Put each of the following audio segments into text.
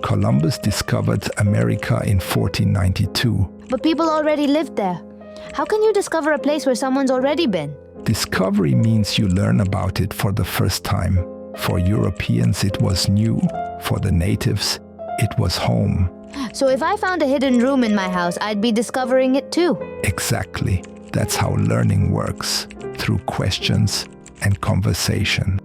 Columbus discovered America in 1492. But people already lived there. How can you discover a place where someone's already been? Discovery means you learn about it for the first time. For Europeans, it was new. For the natives, it was home. So if I found a hidden room in my house, I'd be discovering it too. Exactly. That's how learning works, through questions and conversation.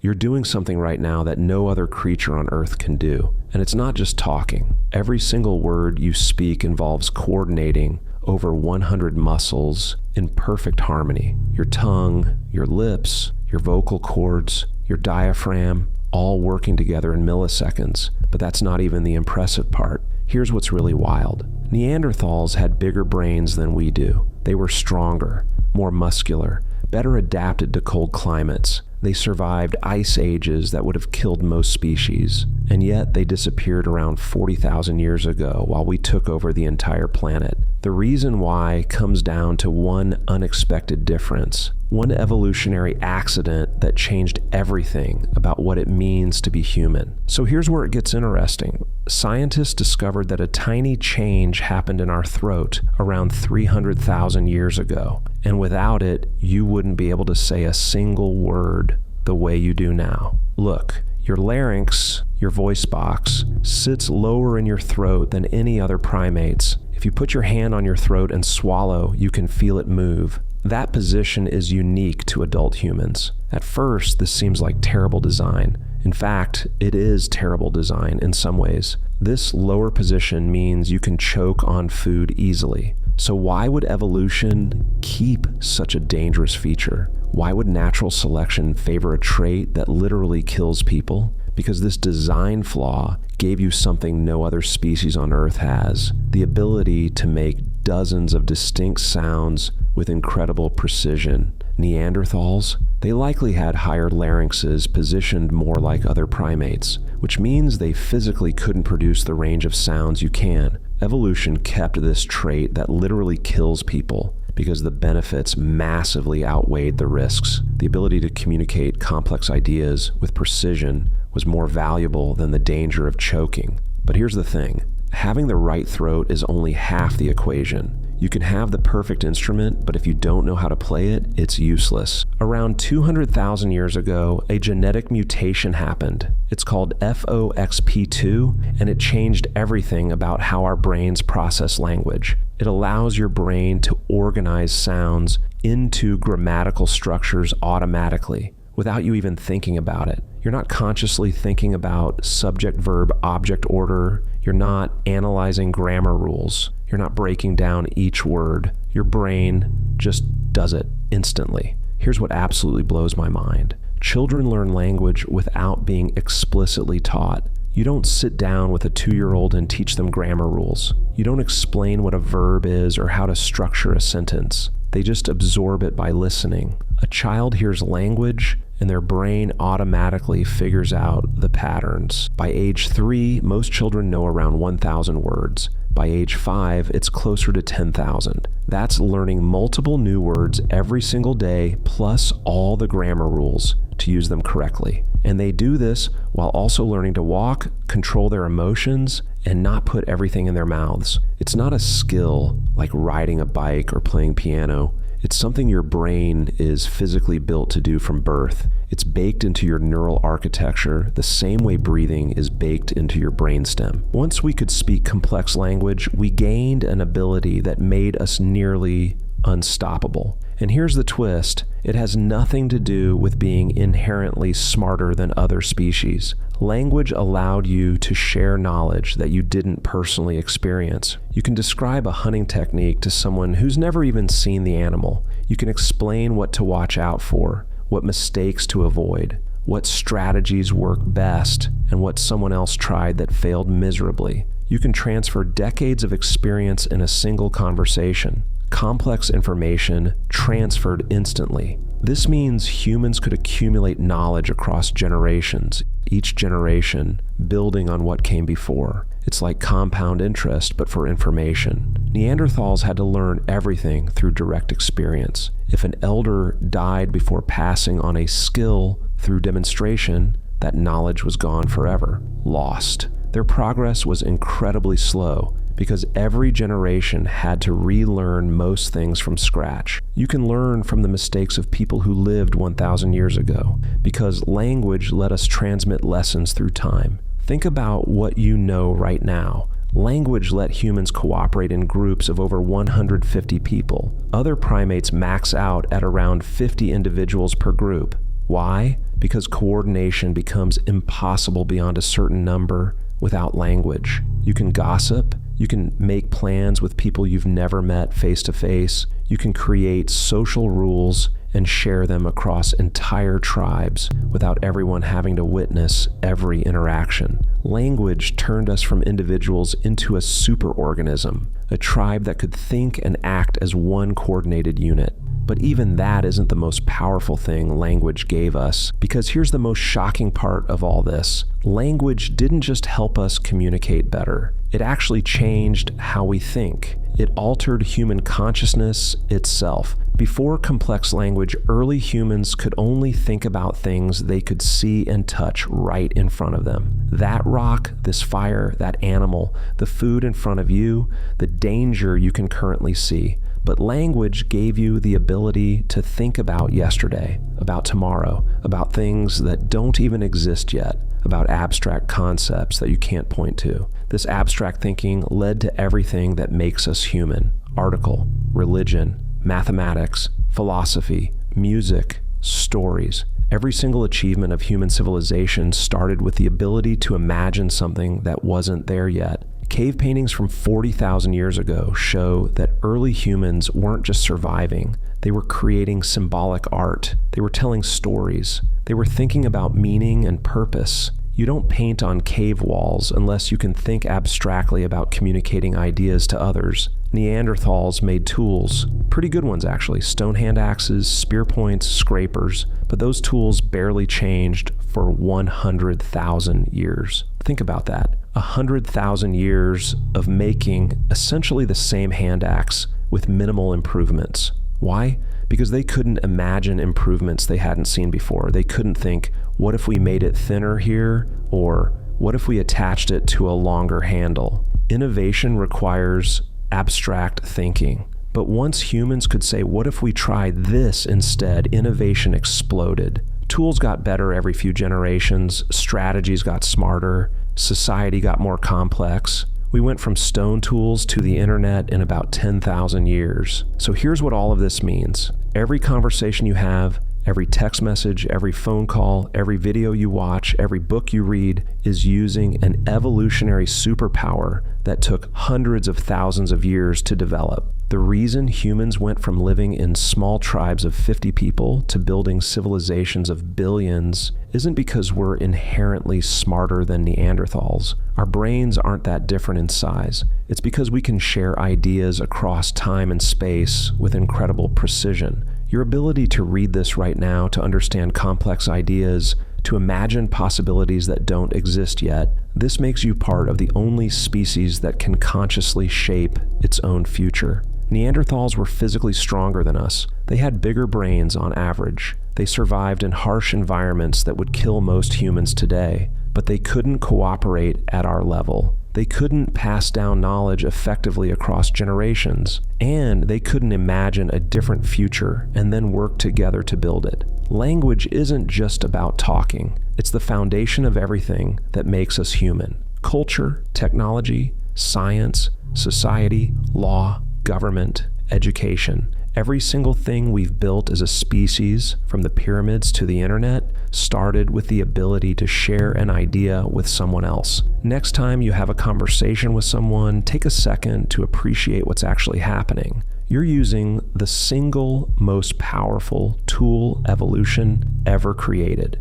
You're doing something right now that no other creature on Earth can do. And it's not just talking. Every single word you speak involves coordinating over 100 muscles in perfect harmony. Your tongue, your lips, your vocal cords, your diaphragm, all working together in milliseconds. But that's not even the impressive part. Here's what's really wild. Neanderthals had bigger brains than we do. They were stronger, more muscular, better adapted to cold climates. They survived ice ages that would have killed most species, and yet they disappeared around 40,000 years ago while we took over the entire planet. The reason why comes down to one unexpected difference, one evolutionary accident that changed everything about what it means to be human. So here's where it gets interesting. Scientists discovered that a tiny change happened in our throat around 300,000 years ago, and without it, you wouldn't be able to say a single word the way you do now. Look, your larynx, your voice box, sits lower in your throat than any other primates. If you put your hand on your throat and swallow, you can feel it move. That position is unique to adult humans. At first, this seems like terrible design. In fact, it is terrible design in some ways. This lower position means you can choke on food easily. So why would evolution keep such a dangerous feature? Why would natural selection favor a trait that literally kills people? Because this design flaw gave you something no other species on Earth has, the ability to make dozens of distinct sounds with incredible precision. Neanderthals, they likely had higher larynxes positioned more like other primates, which means they physically couldn't produce the range of sounds you can. Evolution kept this trait that literally kills people because the benefits massively outweighed the risks. The ability to communicate complex ideas with precision was more valuable than the danger of choking. But here's the thing. Having the right throat is only half the equation. You can have the perfect instrument, but if you don't know how to play it, it's useless. Around 200,000 years ago, a genetic mutation happened. It's called FOXP2, and it changed everything about how our brains process language. It allows your brain to organize sounds into grammatical structures automatically, without you even thinking about it. You're not consciously thinking about subject, verb, object order. You're not analyzing grammar rules. You're not breaking down each word. Your brain just does it instantly. Here's what absolutely blows my mind. Children learn language without being explicitly taught. You don't sit down with a 2-year-old and teach them grammar rules. You don't explain what a verb is or how to structure a sentence. They just absorb it by listening. A child hears language and their brain automatically figures out the patterns. By age 3, most children know around 1,000 words. By age 5, it's closer to 10,000. That's learning multiple new words every single day, plus all the grammar rules to use them correctly. And they do this while also learning to walk, control their emotions, and not put everything in their mouths. It's not a skill like riding a bike or playing piano. It's something your brain is physically built to do from birth. It's baked into your neural architecture the same way breathing is baked into your brainstem. Once we could speak complex language, we gained an ability that made us nearly unstoppable. And here's the twist. It has nothing to do with being inherently smarter than other species. Language allowed you to share knowledge that you didn't personally experience. You can describe a hunting technique to someone who's never even seen the animal. You can explain what to watch out for, what mistakes to avoid, what strategies work best, and what someone else tried that failed miserably. You can transfer decades of experience in a single conversation. Complex information transferred instantly. This means humans could accumulate knowledge across generations, each generation building on what came before. It's like compound interest, but for information. Neanderthals had to learn everything through direct experience. If an elder died before passing on a skill through demonstration, that knowledge was gone forever, lost. Their progress was incredibly slow because every generation had to relearn most things from scratch. You can learn from the mistakes of people who lived 1,000 years ago because language let us transmit lessons through time. Think about what you know right now. Language let humans cooperate in groups of over 150 people. Other primates max out at around 50 individuals per group. Why? Because coordination becomes impossible beyond a certain number without language. You can gossip, you can make plans with people you've never met face to face, you can create social rules and share them across entire tribes without everyone having to witness every interaction. Language turned us from individuals into a superorganism, a tribe that could think and act as one coordinated unit. But even that isn't the most powerful thing language gave us, because here's the most shocking part of all this. Language didn't just help us communicate better. It actually changed how we think. It altered human consciousness itself. Before complex language, early humans could only think about things they could see and touch right in front of them. That rock, this fire, that animal, the food in front of you, the danger you can currently see. But language gave you the ability to think about yesterday, about tomorrow, about things that don't even exist yet, about abstract concepts that you can't point to. This abstract thinking led to everything that makes us human: article, religion, mathematics, philosophy, music, stories. Every single achievement of human civilization started with the ability to imagine something that wasn't there yet. Cave paintings from 40,000 years ago show that early humans weren't just surviving, they were creating symbolic art. They were telling stories. They were thinking about meaning and purpose. You don't paint on cave walls unless you can think abstractly about communicating ideas to others. Neanderthals made tools, pretty good ones actually, stone hand axes, spear points, scrapers, but those tools barely changed for 100,000 years. Think about that. 100,000 years of making essentially the same hand axe with minimal improvements. Why? Because they couldn't imagine improvements they hadn't seen before. They couldn't think, what if we made it thinner here? Or what if we attached it to a longer handle? Innovation requires abstract thinking. But once humans could say, what if we tried this instead? Innovation exploded. Tools got better every few generations, strategies got smarter, society got more complex. We went from stone tools to the internet in about 10,000 years. So here's what all of this means. Every conversation you have, every text message, every phone call, every video you watch, every book you read is using an evolutionary superpower that took hundreds of thousands of years to develop. The reason humans went from living in small tribes of 50 people to building civilizations of billions isn't because we're inherently smarter than Neanderthals. Our brains aren't that different in size. It's because we can share ideas across time and space with incredible precision. Your ability to read this right now, to understand complex ideas, to imagine possibilities that don't exist yet, this makes you part of the only species that can consciously shape its own future. Neanderthals were physically stronger than us. They had bigger brains on average. They survived in harsh environments that would kill most humans today, but they couldn't cooperate at our level. They couldn't pass down knowledge effectively across generations, and they couldn't imagine a different future and then work together to build it. Language isn't just about talking. It's the foundation of everything that makes us human. Culture, technology, science, society, law, government, education. Every single thing we've built as a species, from the pyramids to the internet, started with the ability to share an idea with someone else. Next time you have a conversation with someone, take a second to appreciate what's actually happening. You're using the single most powerful tool evolution ever created.